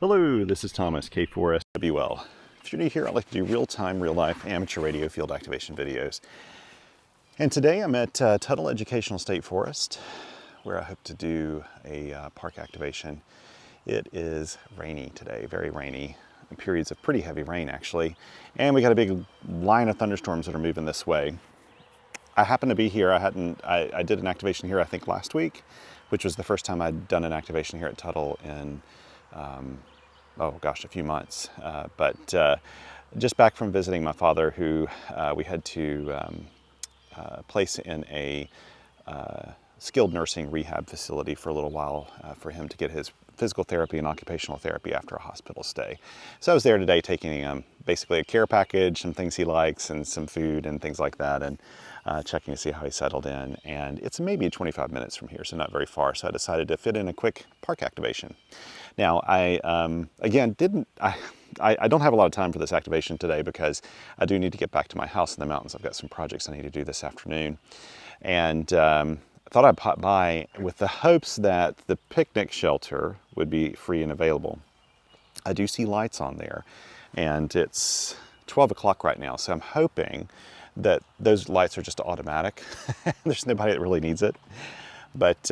Hello, this is Thomas, K4SWL. If you're new here, I like to do real-time, real-life amateur radio field activation videos. And today I'm at Tuttle Educational State Forest, where I hope to do a park activation. It is rainy today, very rainy, periods of pretty heavy rain actually. And we got a big line of thunderstorms that are moving this way. I happen to be here. I did an activation here, I think last week, which was the first time I'd done an activation here at Tuttle in oh gosh, a few months. But just back from visiting my father, who we had to place in a skilled nursing rehab facility for a little while for him to get his physical therapy and occupational therapy after a hospital stay. So I was there today taking basically a care package, some things he likes and some food and things like that, and checking to see how he settled in. And it's maybe 25 minutes from here, so not very far. So I decided to fit in a quick park activation. Now, I don't have a lot of time for this activation today because I do need to get back to my house in the mountains. I've got some projects I need to do this afternoon. And I thought I'd pop by with the hopes that the picnic shelter would be free and available. I do see lights on there, and it's 12 o'clock right now, so I'm hoping that those lights are just automatic. There's nobody that really needs it. But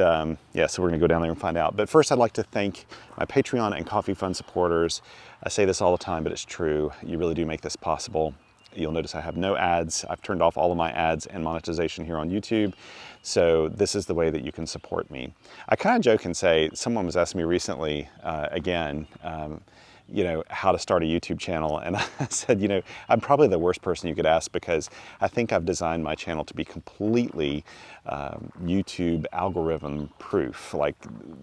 yeah, so we're gonna go down there and find out. But first I'd like to thank my Patreon and Coffee Fund supporters. I say this all the time, but it's true. You really do make this possible. You'll notice I have no ads. I've turned off all of my ads and monetization here on YouTube. So this is the way that you can support me. I kind of joke and say, someone was asking me recently, you know, how to start a YouTube channel. And I said, you know, I'm probably the worst person you could ask because I think I've designed my channel to be completely YouTube algorithm proof. Like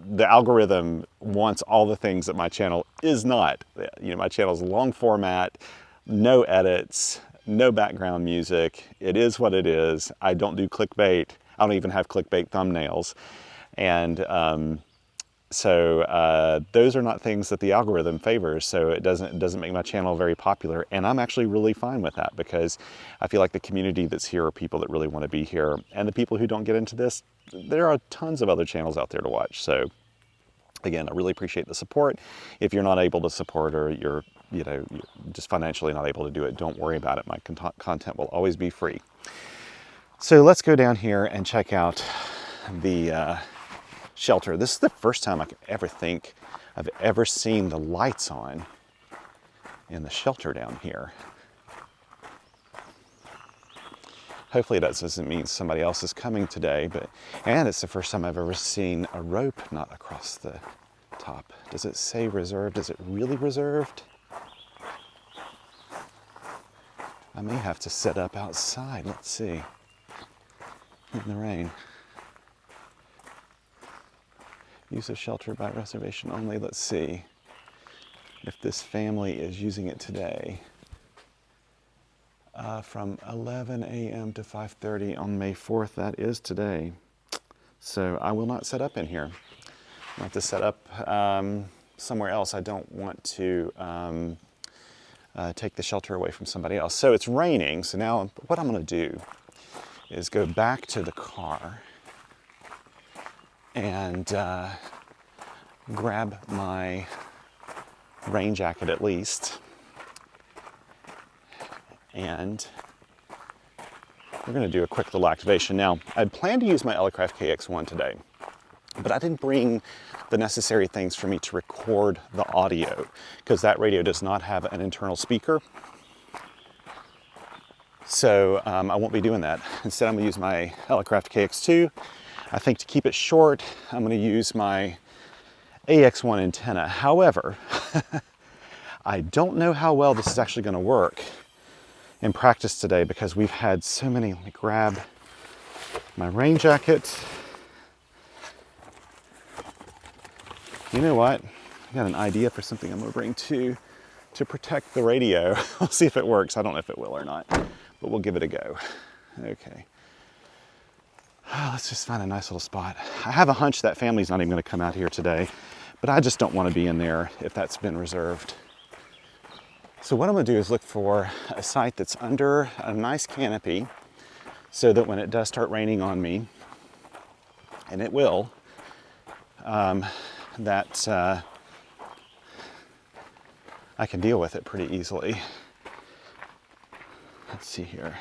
the algorithm wants all the things that my channel is not. You know, my channel is long format, no edits, no background music. It is what it is. I don't do clickbait. I don't even have clickbait thumbnails. And so those are not things that the algorithm favors, so it doesn't make my channel very popular, and I'm actually really fine with that because I feel like the community that's here are people that really want to be here, and the people who don't get into this, there are tons of other channels out there to watch. So again, I really appreciate the support. If you're not able to support, or you're just financially not able to do it, don't worry about it. My content will always be free. So let's go down here and check out the shelter. This is the first time I can ever think I've ever seen the lights on in the shelter down here. Hopefully that doesn't mean somebody else is coming today, and it's the first time I've ever seen a rope not across the top. Does it say reserved? Is it really reserved? I may have to set up outside. Let's see. In the rain. Use of shelter by reservation only. Let's see if this family is using it today. From 11 a.m. to 5:30 on May 4th, that is today. So I will not set up in here. I'll have to set up somewhere else. I don't want to take the shelter away from somebody else. So it's raining, so now what I'm gonna do is go back to the car and grab my rain jacket at least, and we're going to do a quick little activation. Now, I'd planned to use my Elecraft KX1 today, but I didn't bring the necessary things for me to record the audio because that radio does not have an internal speaker. So I won't be doing that. Instead, I'm going to use my Elecraft KX2. I think to keep it short, I'm going to use my AX1 antenna. However, I don't know how well this is actually going to work in practice today because we've had so many. Let me grab my rain jacket. You know what? I got an idea for something I'm going to bring to protect the radio. We'll see if it works. I don't know if it will or not, but we'll give it a go. Okay. Let's just find a nice little spot. I have a hunch that family's not even going to come out here today, but I just don't want to be in there if that's been reserved. So what I'm going to do is look for a site that's under a nice canopy so that when it does start raining on me, and it will, that I can deal with it pretty easily. Let's see here.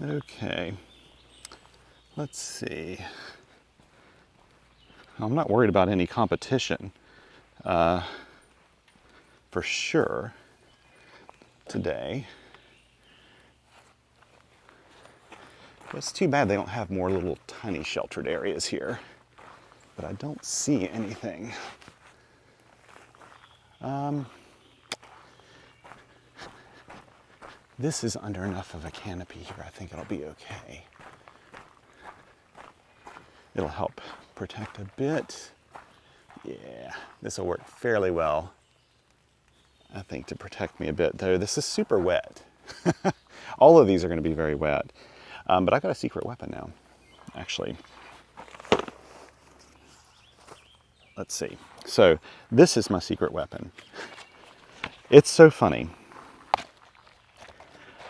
Okay, let's see. I'm not worried about any competition, for sure, today. It's too bad they don't have more little tiny sheltered areas here, but I don't see anything. This is under enough of a canopy here. I think it'll be okay. It'll help protect a bit. Yeah, this will work fairly well, I think, to protect me a bit, though this is super wet. All of these are going to be very wet. But I've got a secret weapon now, actually. Let's see. So this is my secret weapon. It's so funny.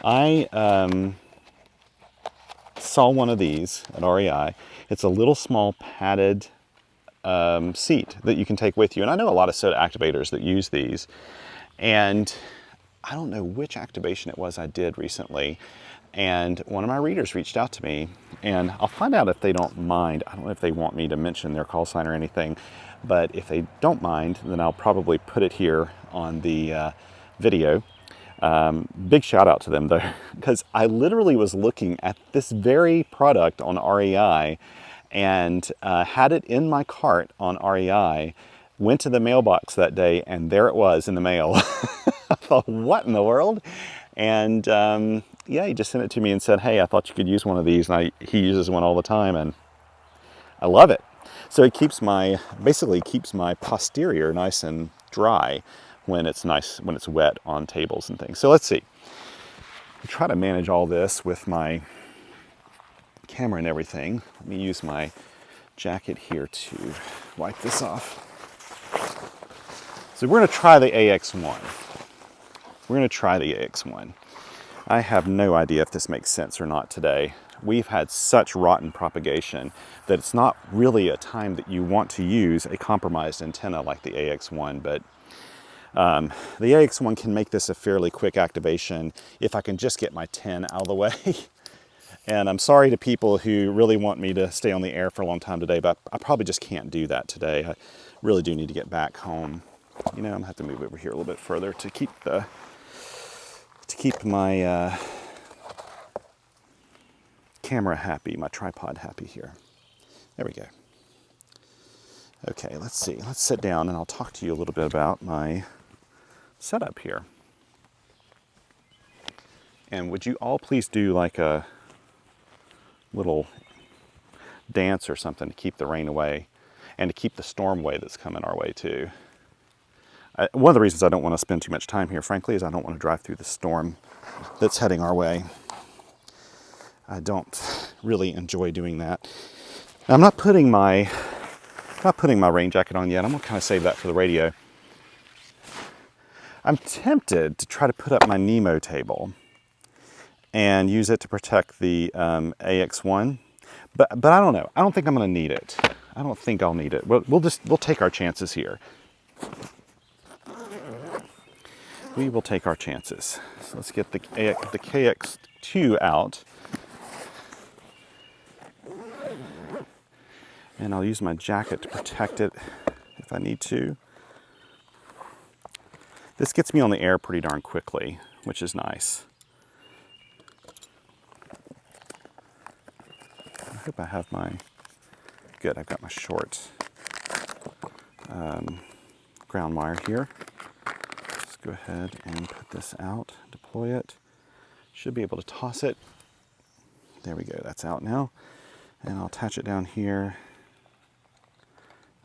I saw one of these at REI. It's a little small padded seat that you can take with you. And I know a lot of soda activators that use these. And I don't know which activation it was I did recently. And one of my readers reached out to me, and I'll find out if they don't mind. I don't know if they want me to mention their call sign or anything, but if they don't mind, then I'll probably put it here on the video. Big shout out to them though, because I literally was looking at this very product on REI and had it in my cart on REI, went to the mailbox that day, and there it was in the mail. I thought, what in the world? And yeah, he just sent it to me and said, hey, I thought you could use one of these. And he uses one all the time, and I love it. So it keeps basically keeps my posterior nice and dry when it's wet on tables and things. So let's see. I try to manage all this with my camera and everything. Let me use my jacket here to wipe this off. So we're going to try the AX1. We're going to try the AX1. I have no idea if this makes sense or not today. We've had such rotten propagation that it's not really a time that you want to use a compromised antenna like the AX1, but the AX1 can make this a fairly quick activation if I can just get my 10 out of the way. And I'm sorry to people who really want me to stay on the air for a long time today, but I probably just can't do that today. I really do need to get back home. You know, I'm gonna have to move over here a little bit further to keep my camera happy, my tripod happy here. There we go. Okay, let's see. Let's sit down and I'll talk to you a little bit about my setup here. And would you all please do like a little dance or something to keep the rain away and to keep the storm away that's coming our way too. One of the reasons I don't want to spend too much time here, frankly, is I don't want to drive through the storm that's heading our way. I don't really enjoy doing that. I'm not putting my rain jacket on yet. I'm gonna kind of save that for the radio. I'm tempted to try to put up my Nemo table and use it to protect the AX1, but I don't know. I don't think I'm gonna need it. I don't think I'll need it. We'll take our chances here. We will take our chances. So let's get the KX2 out. And I'll use my jacket to protect it if I need to. This gets me on the air pretty darn quickly, which is nice. I hope I have good, I've got my short ground wire here. Let's go ahead and put this out, deploy it. Should be able to toss it. There we go, that's out now. And I'll attach it down here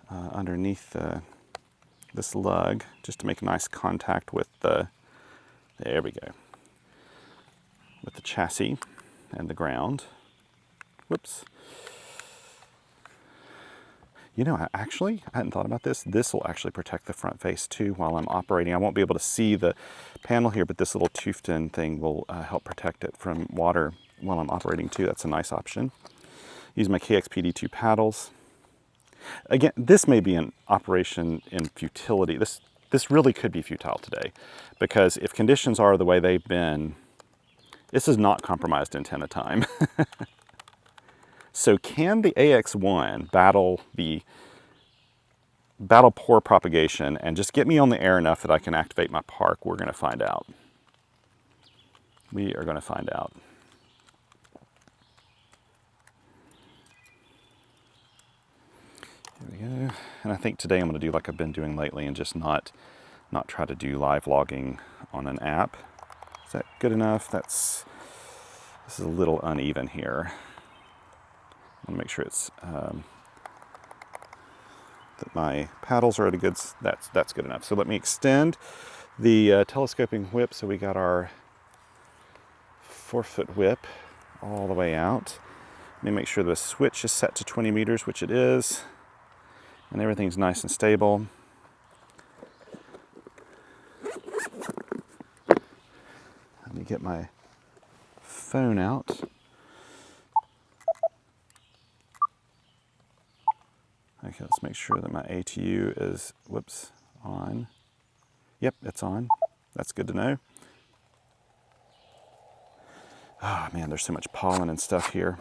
underneath the this lug just to make nice contact with the, there we go, with the chassis and the ground. Whoops. You know, I hadn't thought about this. This will actually protect the front face too while I'm operating. I won't be able to see the panel here, but this little toothed-in thing will help protect it from water while I'm operating too. That's a nice option. Use my KXPD2 paddles. Again, this may be an operation in futility. This really could be futile today, because if conditions are the way they've been, this is not compromised antenna time. So can the AX1 battle poor propagation and just get me on the air enough that I can activate my park? We're going to find out. We are going to find out. Here we go. And I think today I'm going to do like I've been doing lately and just not try to do live logging on an app. Is that good enough? This is a little uneven here. I want to make sure it's that my paddles are at a good, that's good enough. So let me extend the telescoping whip. So we got our 4-foot whip all the way out. Let me make sure the switch is set to 20 meters, which it is, and everything's nice and stable. Let me get my phone out. Okay, let's make sure that my ATU is, whoops, on. Yep, it's on. That's good to know. Oh man, there's so much pollen and stuff here.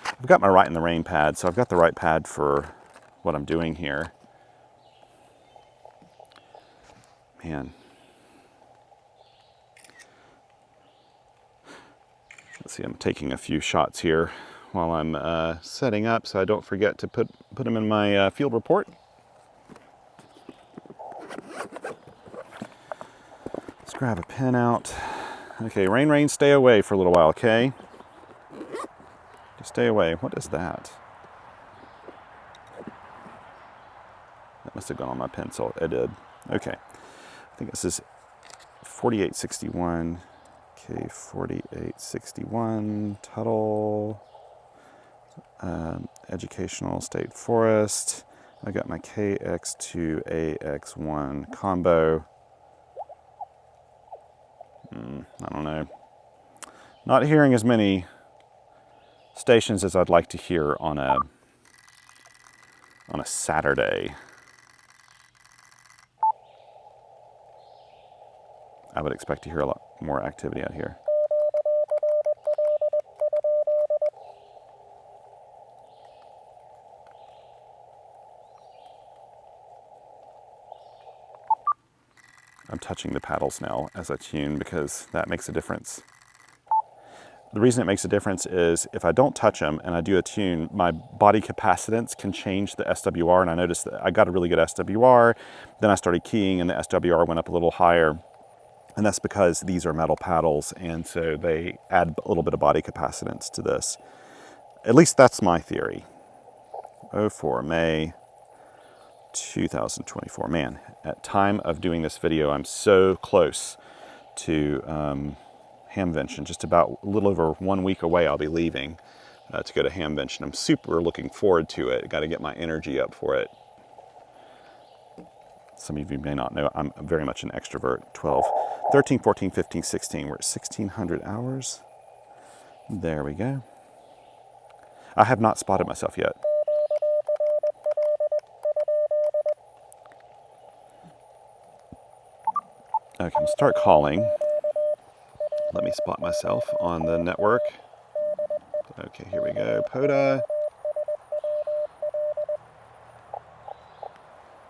I've got my Right in the Rain pad, so I've got the right pad for what I'm doing here. Man. Let's see, I'm taking a few shots here while I'm setting up so I don't forget to put them in my field report. Let's grab a pen out. Okay, rain, stay away for a little while, okay? Just stay away. What is that? That must have gone on my pencil. It did. Okay. I think this is 4861. Okay, 4861 Tuttle. Educational State Forest. I got my KX2 AX1 combo. I don't know. Not hearing as many stations as I'd like to hear on a Saturday. I would expect to hear a lot more activity out here. I'm touching the paddles now as I tune because that makes a difference. The reason it makes a difference is if I don't touch them and I do a tune, my body capacitance can change the SWR, and I noticed that I got a really good SWR, then I started keying and the SWR went up a little higher, and that's because these are metal paddles, and so they add a little bit of body capacitance to this. At least that's my theory. 04 May 2024. Man, at time of doing this video, I'm so close to Hamvention. Just about a little over 1 week away, I'll be leaving to go to Hamvention. I'm super looking forward to it. Got to get my energy up for it. Some of you may not know, I'm very much an extrovert. 12, 13, 14, 15, 16. We're at 1,600 hours. There we go. I have not spotted myself yet. Okay, I'm gonna start calling. Let me spot myself on the network. Okay, here we go. POTA.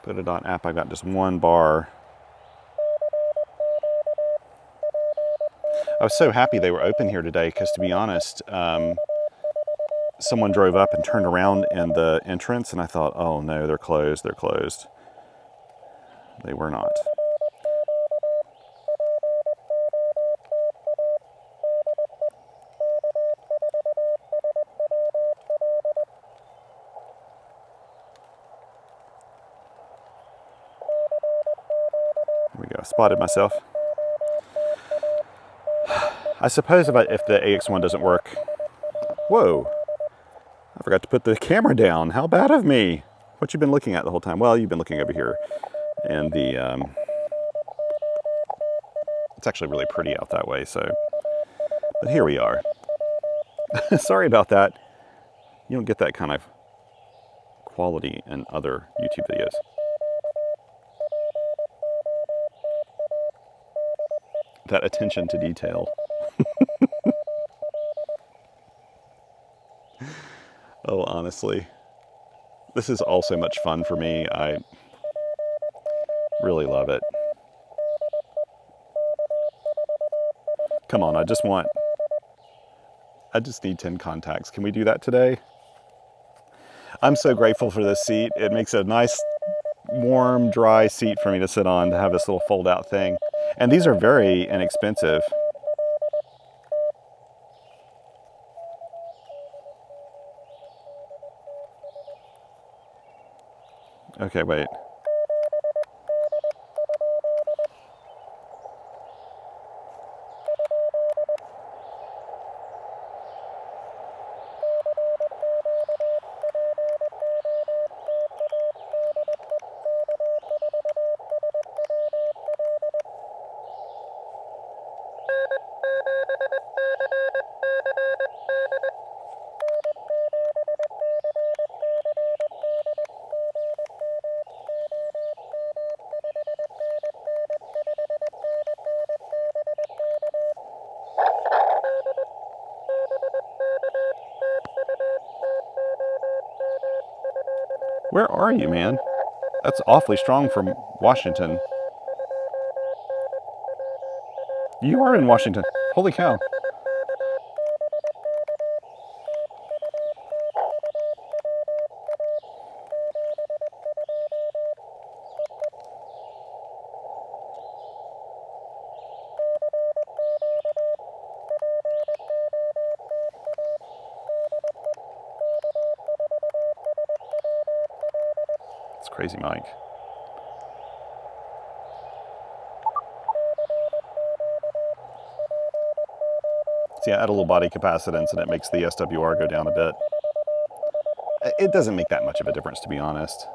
POTA.app, I've got just one bar. I was so happy they were open here today because, to be honest, someone drove up and turned around in the entrance and I thought, oh no, they're closed, they're closed. They were not. we go, spotted myself. I suppose if the AX1 doesn't work, whoa, I forgot to put the camera down. How bad of me. What you been looking at the whole time? Well, you've been looking over here. And it's actually really pretty out that way, so, but here we are. Sorry about that. You don't get that kind of quality in other YouTube videos. That attention to detail. Oh, honestly, this is all so much fun for me. I really love it. Come on, I just need 10 contacts. Can we do that today? I'm so grateful for this seat. It makes a nice, warm, dry seat for me to sit on, to have this little fold-out thing. And these are very inexpensive. Okay, wait. Where are you, man? That's awfully strong from Washington. You are in Washington. Holy cow. It's crazy, Mike. See, I add a little body capacitance and it makes the SWR go down a bit. It doesn't make that much of a difference, to be honest.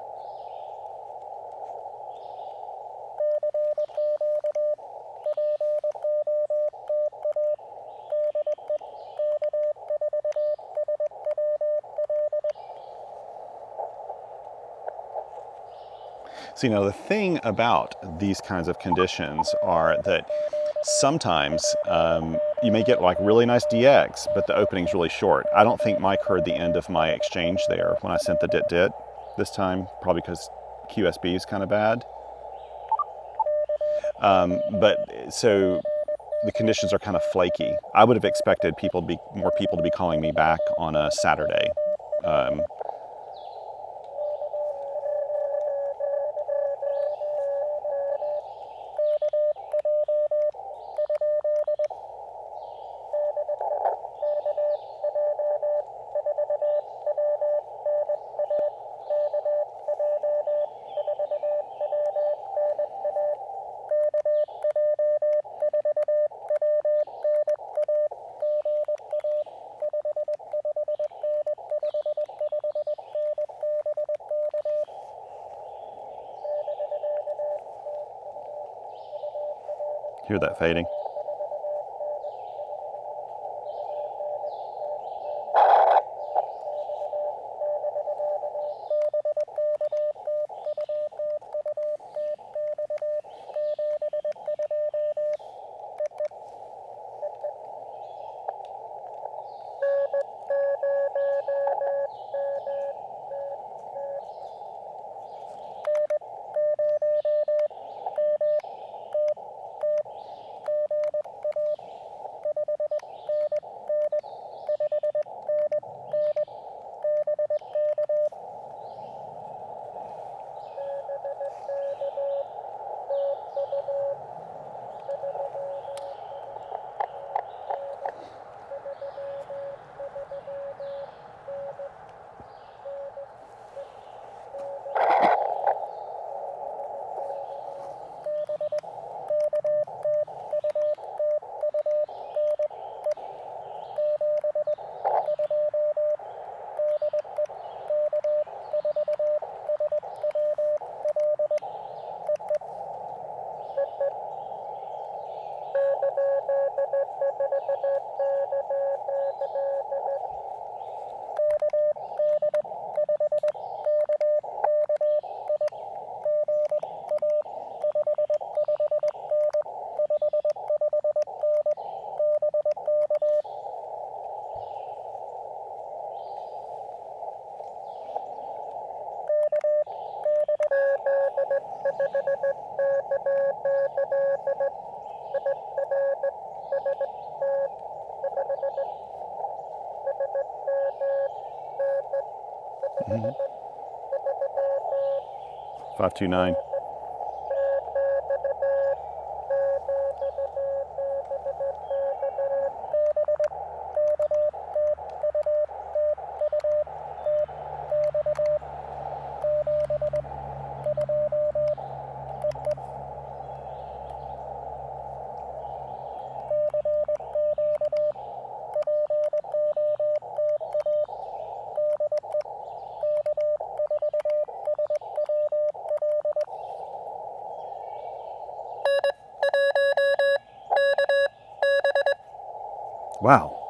So, the thing about these kinds of conditions are that sometimes you may get like really nice DX, but the opening's really short. I don't think Mike heard the end of my exchange there when I sent the dit this time, probably because QSB is kind of bad. So the conditions are kind of flaky. I would have expected more people to be calling me back on a Saturday. Hear that fading? Mm-hmm. 529. Wow.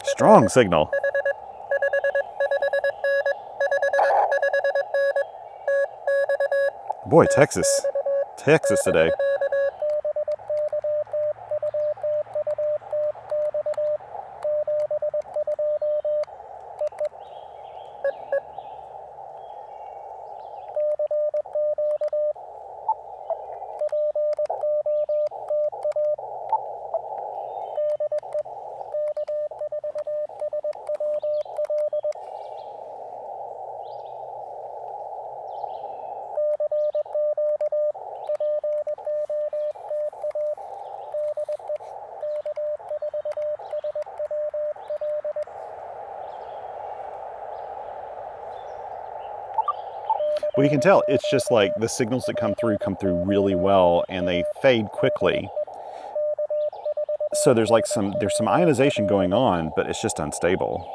Strong signal. Boy, Texas today. Well, you can tell it's just like the signals that come through really well, and they fade quickly. So there's some ionization going on, but it's just unstable.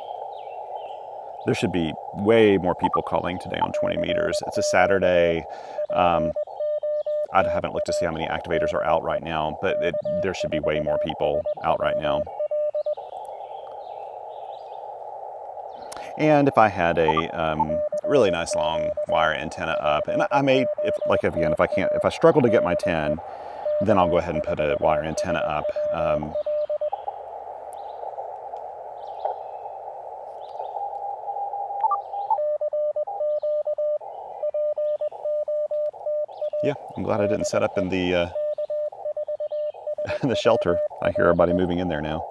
There should be way more people calling today on 20 meters. It's a Saturday. I haven't looked to see how many activators are out right now, but there should be way more people out right now. And if I had a really nice long wire antenna up, and I may, if I struggle to get my 10, then I'll go ahead and put a wire antenna up. Yeah, I'm glad I didn't set up in the in the shelter. I hear everybody moving in there now.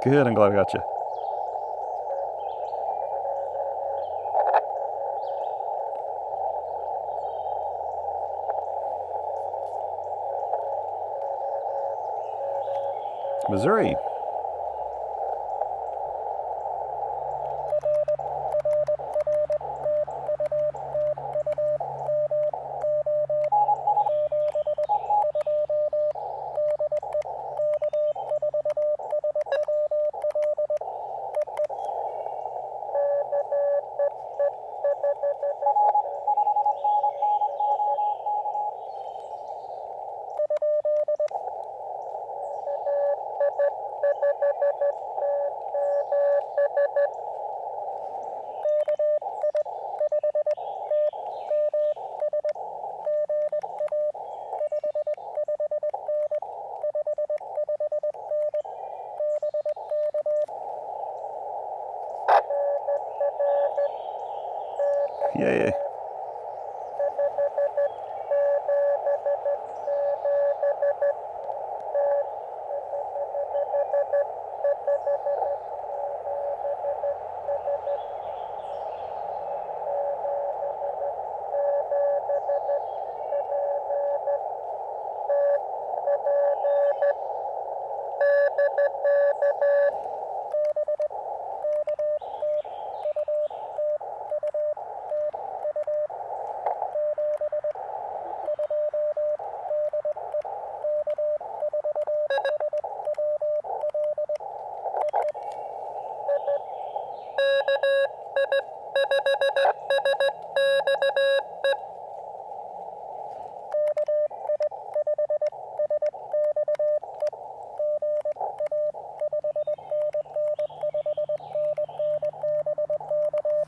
Good, I'm glad I got you. Missouri. Yay.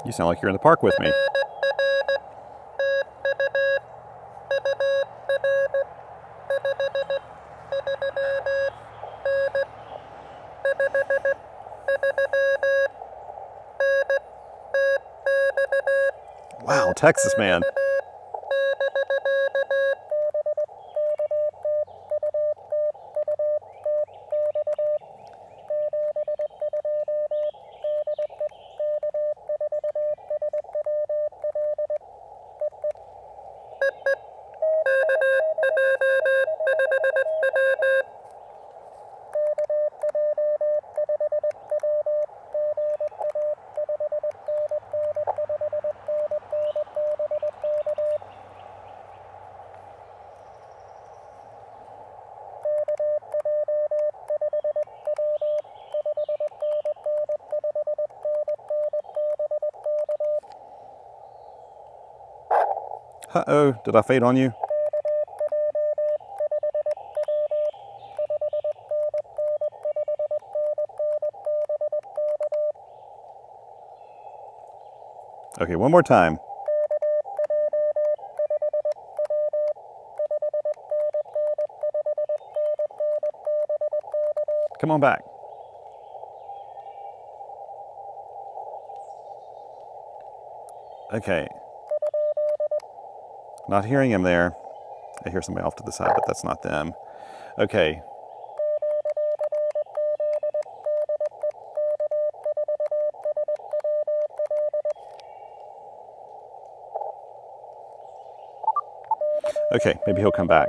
You sound like you're in the park with me. Wow, Texas man. Uh-oh, did I fade on you? Okay, one more time. Come on back. Okay. Not hearing him there. I hear somebody off to the side, but that's not them. Okay. Okay, maybe he'll come back.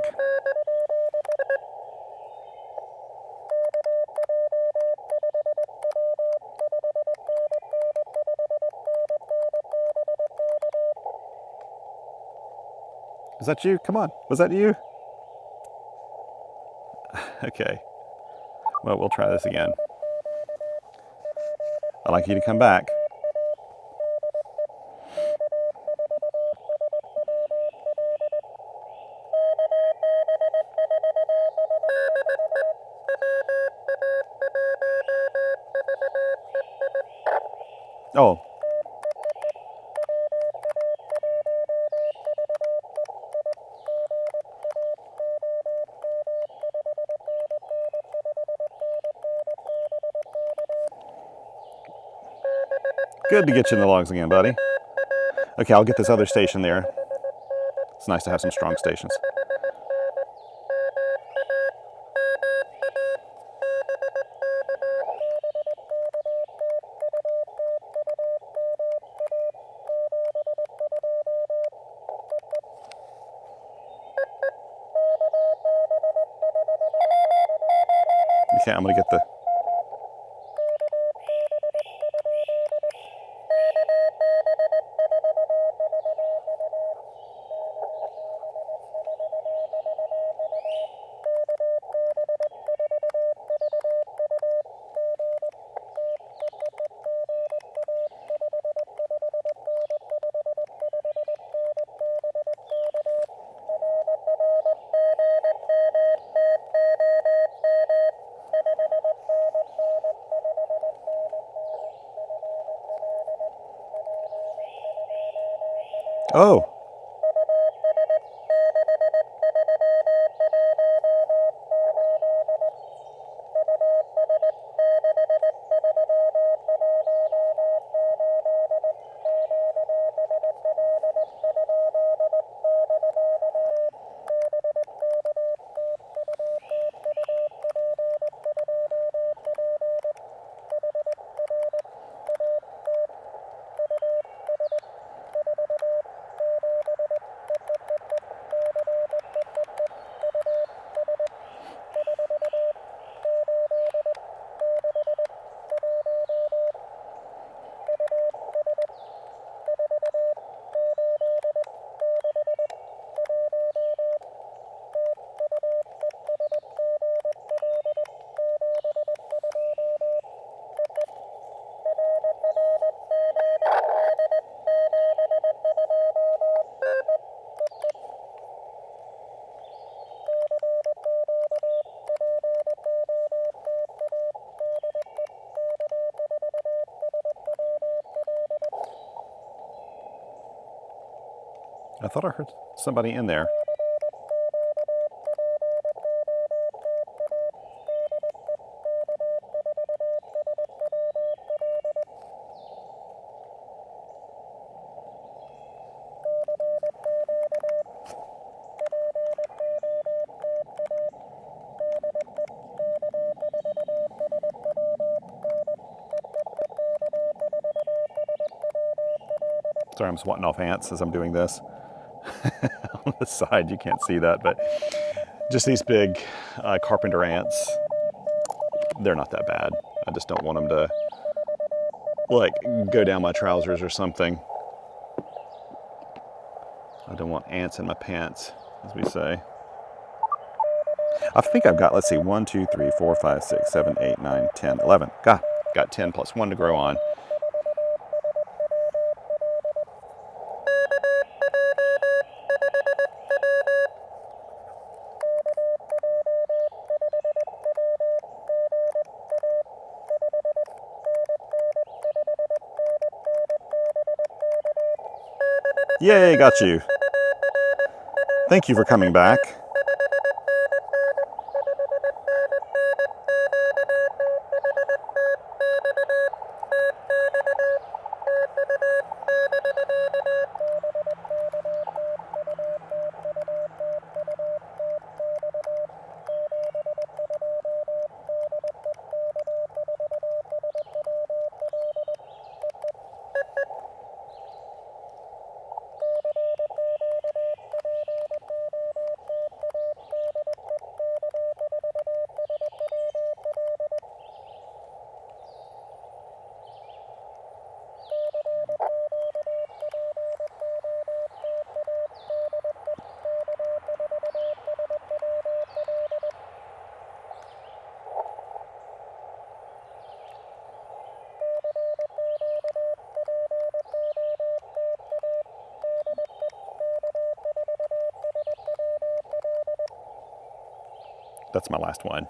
Is that you? Come on. Was that you? Okay. Well, we'll try this again. I'd like you to come back. Oh. Good to get you in the logs again, buddy. Okay, I'll get this other station there. It's nice to have some strong stations. Okay, I'm gonna get the... Oh. I thought I heard somebody in there. Sorry, I'm swatting off ants as I'm doing this. On the side, you can't see that, but just these big carpenter ants. They're not that bad. I just don't want them to, like, go down my trousers or something. I don't want ants in my pants, as we say. I think I've got, let's see, 1, 2, 3, 4, 5, 6, 7, 8, 9, 10, 11. Got 10 plus 1 to grow on. Yay, got you. Thank you for coming back. That's my last one.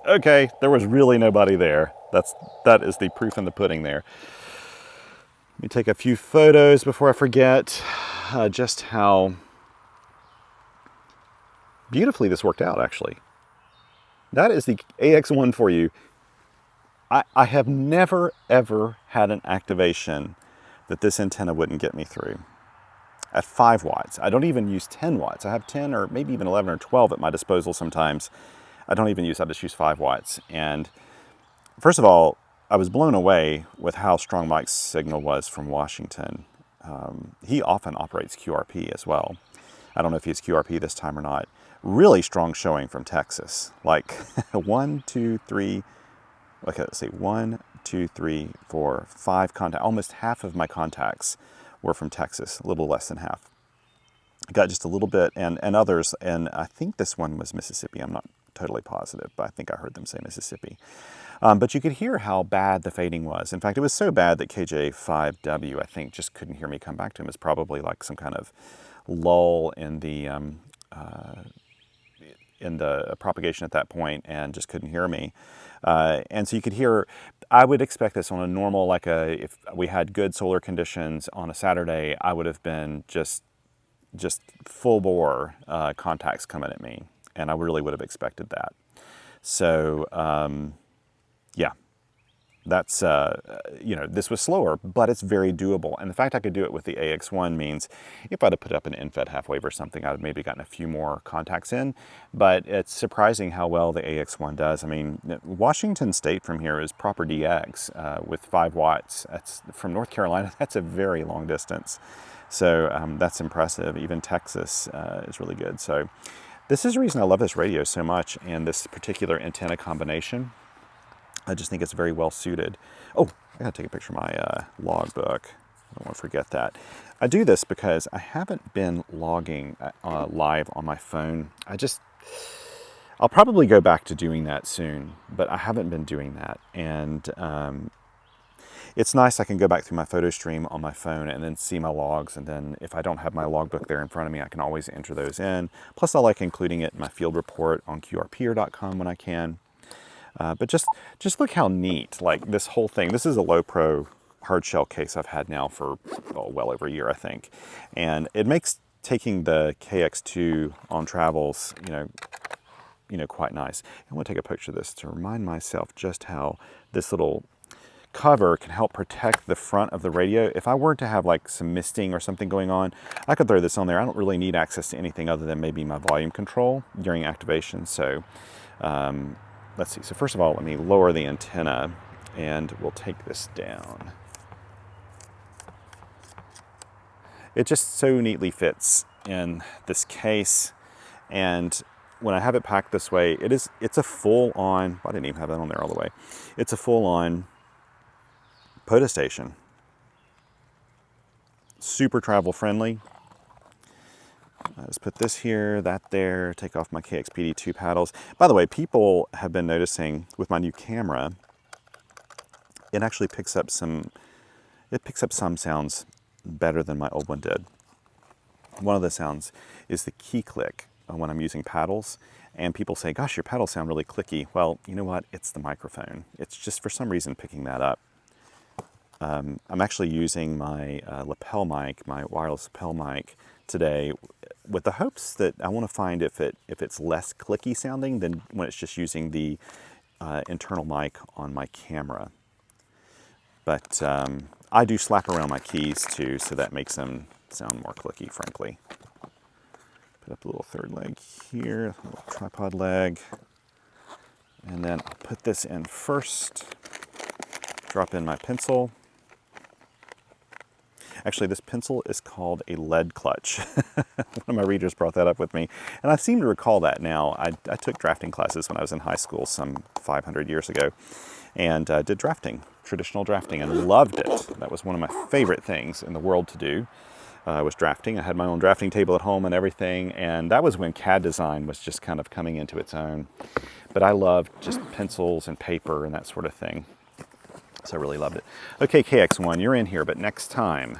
Okay, there was really nobody there. That is the proof in the pudding there. Let me take a few photos before I forget just how beautifully this worked out, actually. That is the AX1 for you. I have never, ever had an activation that this antenna wouldn't get me through. At 5 watts. I don't even use 10 watts. I have 10 or maybe even 11 or 12 at my disposal sometimes. I don't even use, I just use 5 watts. And first of all, I was blown away with how strong Mike's signal was from Washington. He often operates QRP as well. I don't know if he has QRP this time or not. Really strong showing from Texas. Like 1, 2, 3, okay, let's see, 1, 2, 3, 4, 5 contacts. Almost half of my contacts were from Texas, a little less than half. I got just a little bit, and others, and I think this one was Mississippi. I'm not totally positive, but I think I heard them say Mississippi. But you could hear how bad the fading was. In fact, it was so bad that KJ5W, I think, just couldn't hear me come back to him. It's probably like some kind of lull in the propagation at that point, and just couldn't hear me. And so you could hear, I would expect this on a normal, if we had good solar conditions on a Saturday, I would have been just full bore contacts coming at me. And I really would have expected that. So, yeah, that's, this was slower, but it's very doable. And the fact I could do it with the AX1 means if I'd have put up an infed half wave or something, I'd have maybe gotten a few more contacts in. But it's surprising how well the AX1 does. I mean, Washington State from here is proper DX with 5 watts. That's from North Carolina. That's a very long distance. So that's impressive. Even Texas is really good. So this is the reason I love this radio so much, and this particular antenna combination. I just think it's very well suited. Oh, I gotta take a picture of my logbook. I don't want to forget that. I do this because I haven't been logging live on my phone. I'll probably go back to doing that soon, but I haven't been doing that. And it's nice. I can go back through my photo stream on my phone and then see my logs. And then if I don't have my logbook there in front of me, I can always enter those in. Plus, I like including it in my field report on QRPer.com when I can. But just look how neat, like this whole thing. This is a low pro hard shell case I've had now for well over a year, I think. And it makes taking the KX2 on travels, quite nice. I want to take a picture of this to remind myself just how this little cover can help protect the front of the radio. If I were to have like some misting or something going on, I could throw this on there. I don't really need access to anything other than maybe my volume control during activation. So let's see. So first of all, let me lower the antenna and we'll take this down. It just so neatly fits in this case. And when I have it packed this way, it's a full-on, I didn't even have that on there all the way. It's a full-on POTA station. Super travel friendly. Let's put this here, that there, take off my KXPD2 paddles. By the way, people have been noticing with my new camera, it actually picks up some sounds better than my old one did. One of the sounds is the key click when I'm using paddles, and people say, gosh, your paddles sound really clicky. Well, you know what? It's the microphone. It's just for some reason picking that up. I'm actually using my lapel mic, my wireless lapel mic today with the hopes that I want to find if it's less clicky sounding than when it's just using the internal mic on my camera. But I do slap around my keys too, so that makes them sound more clicky, frankly. Put up a little third leg here, a little tripod leg. And then I'll put this in first. Drop in my pencil. Actually, this pencil is called a lead clutch. One of my readers brought that up with me, and I seem to recall that now. I took drafting classes when I was in high school some 500 years ago, and did drafting, traditional drafting, and loved it. That was one of my favorite things in the world to do, was drafting. I had my own drafting table at home and everything, and that was when CAD design was just kind of coming into its own. But I loved just pencils and paper and that sort of thing. So I really loved it. Okay, KX1, you're in here, but next time,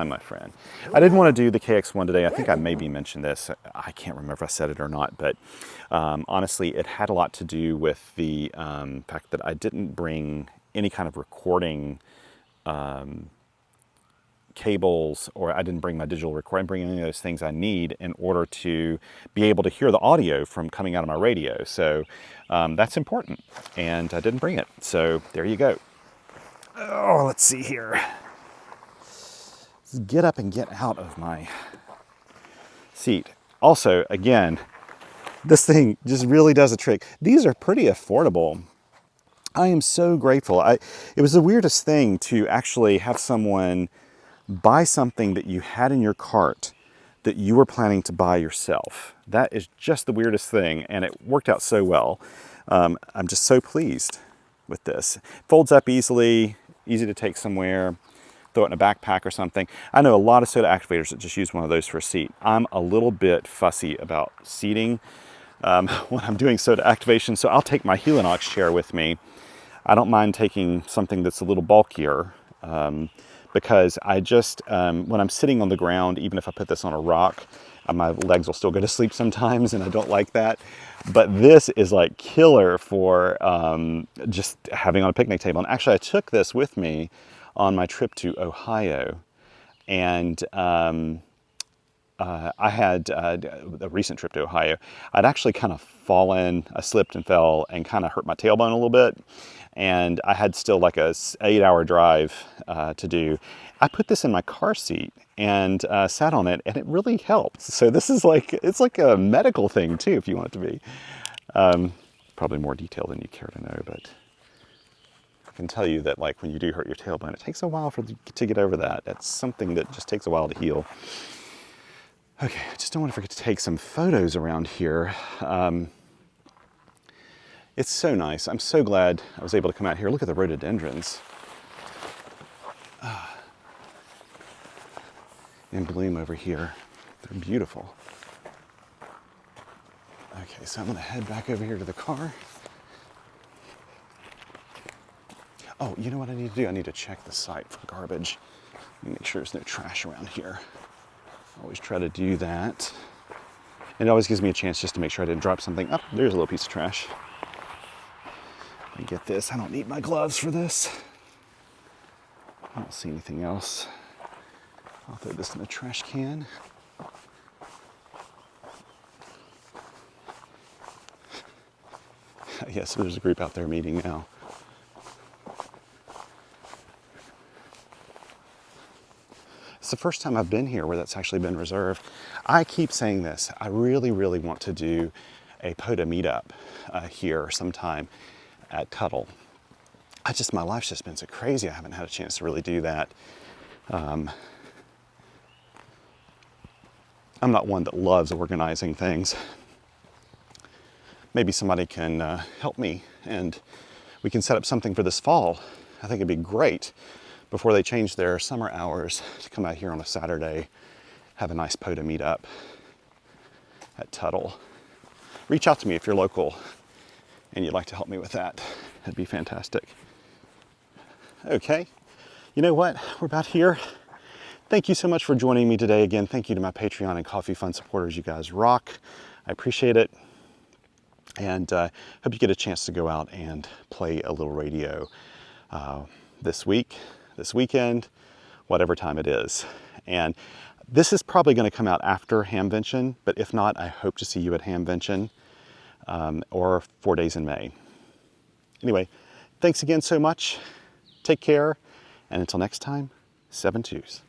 my friend. I didn't want to do the KX1 today. I think I maybe mentioned this. I can't remember if I said it or not, but honestly, it had a lot to do with the fact that I didn't bring any kind of recording cables, or I didn't bring my digital recorder. I didn't bring any of those things I need in order to be able to hear the audio from coming out of my radio. So that's important, and I didn't bring it. So there you go. Oh, let's see here. Let's get up and get out of my seat. Also, again, this thing just really does a trick. These are pretty affordable. I am so grateful. It was the weirdest thing to actually have someone buy something that you had in your cart that you were planning to buy yourself. That is just the weirdest thing, and it worked out so well. I'm just so pleased with this. Folds up easily, easy to take somewhere, throw it in a backpack or something. I know a lot of soda activators that just use one of those for a seat. I'm a little bit fussy about seating when I'm doing soda activation, so I'll take my Helinox chair with me. I don't mind taking something that's a little bulkier, because I just, when I'm sitting on the ground, even if I put this on a rock, my legs will still go to sleep sometimes, and I don't like that. But this is like killer for just having on a picnic table. And actually, I took this with me on my trip to Ohio. And I had a recent trip to Ohio. I'd actually kind of fallen, I slipped and fell and kind of hurt my tailbone a little bit. And I had still like a 8-hour drive to do. I put this in my car seat and sat on it, and it really helped. So this is like, it's like a medical thing too, if you want it to be. Probably more detail than you care to know, but I can tell you that like when you do hurt your tailbone, it takes a while to get over that. That's something that just takes a while to heal. Okay, I just don't want to forget to take some photos around here. It's so nice. I'm so glad I was able to come out here. Look at the rhododendrons in bloom over here. They're beautiful. Okay, so I'm gonna head back over here to the car. Oh, you know what I need to do? I need to check the site for garbage. Make sure there's no trash around here. I always try to do that. It always gives me a chance just to make sure I didn't drop something. Oh, there's a little piece of trash. Let me get this. I don't need my gloves for this. I don't see anything else. I'll throw this in the trash can. Yes, so there's a group out there meeting now. It's the first time I've been here where that's actually been reserved. I keep saying this. I really, really want to do a POTA meetup here sometime at Tuttle. My life's just been so crazy. I haven't had a chance to really do that. I'm not one that loves organizing things. Maybe somebody can help me and we can set up something for this fall. I think it'd be great before they change their summer hours to come out here on a Saturday, have a nice POTA meetup at Tuttle. Reach out to me if you're local and you'd like to help me with that. That'd be fantastic. Okay, you know what? We're about here. Thank you so much for joining me today. Again, thank you to my Patreon and Coffee Fund supporters. You guys rock. I appreciate it. And hope you get a chance to go out and play a little radio this week, this weekend, whatever time it is. And this is probably going to come out after Hamvention, but if not, I hope to see you at Hamvention or 4 days in May. Anyway, thanks again so much. Take care, and until next time, 7 twos.